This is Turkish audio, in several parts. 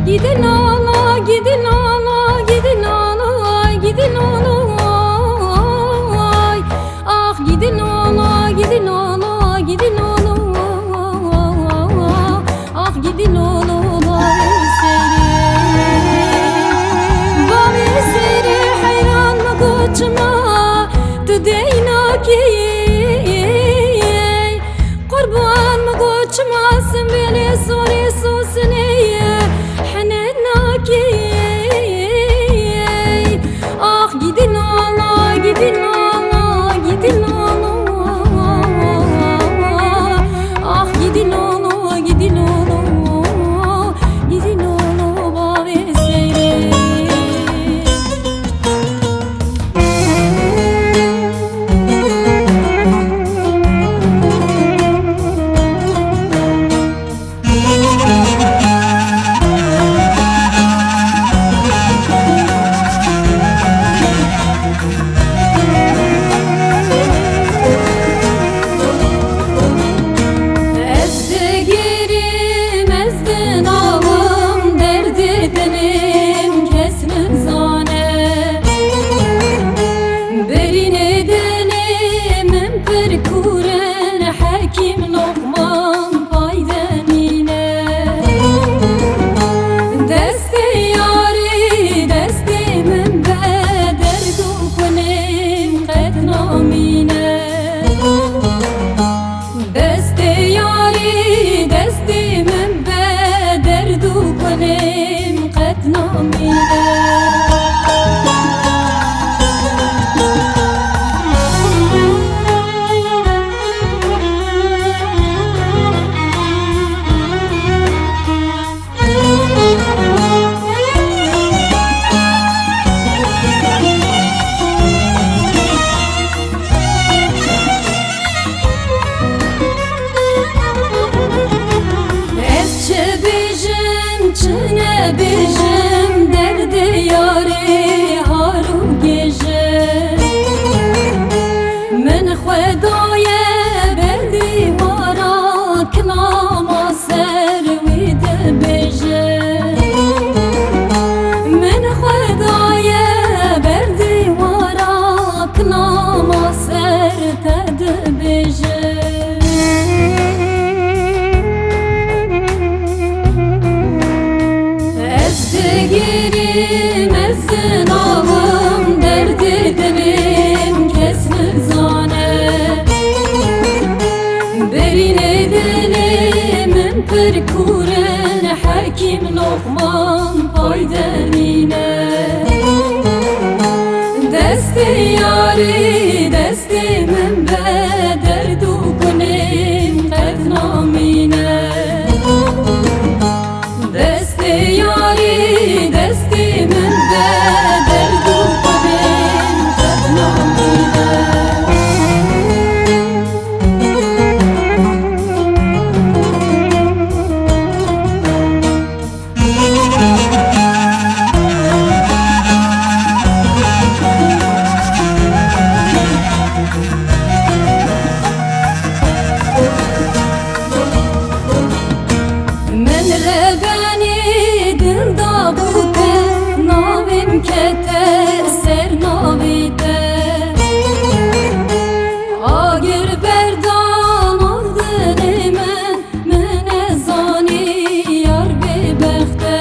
Gidin ola, gidin ola, gidin ola, gidin ola. Ah gidin ola, gidin ola, gidin ola. Ah gidin ola, bari seri hayran mı koçma tudeyna ki kurban mı koçmasın beni sori susne hanena ki ah gidin ola, gidin ola, gidin ola. Ah gidin ola, gidin ola, gidin ola bari seri. Bijim derdi yari haru gece min xwedaye berdi mara knama ser wî dibêje min xwedaye berdi mara knama ser te dibêje. Girim ezin ağım derdi dilim kesmir zane berine dilimin perkuren hakim lokman payderine desti yari desti min be derdu kunim qednamine desti yari desti min be derdu kunim qednamine. Kete ser navide agir berdan aldın men ezani yar bebexte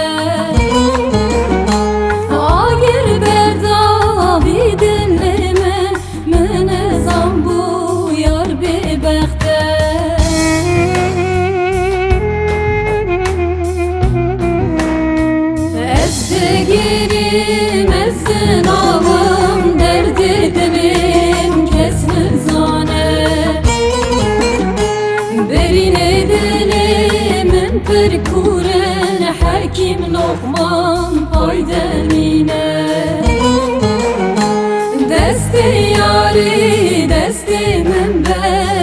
agir berdan bidin men ezan bu yar bebexte girim ezin ağım derdi dilim kesmir zane berine dilimin perkuren hakim lokman payderine desti yari desti min be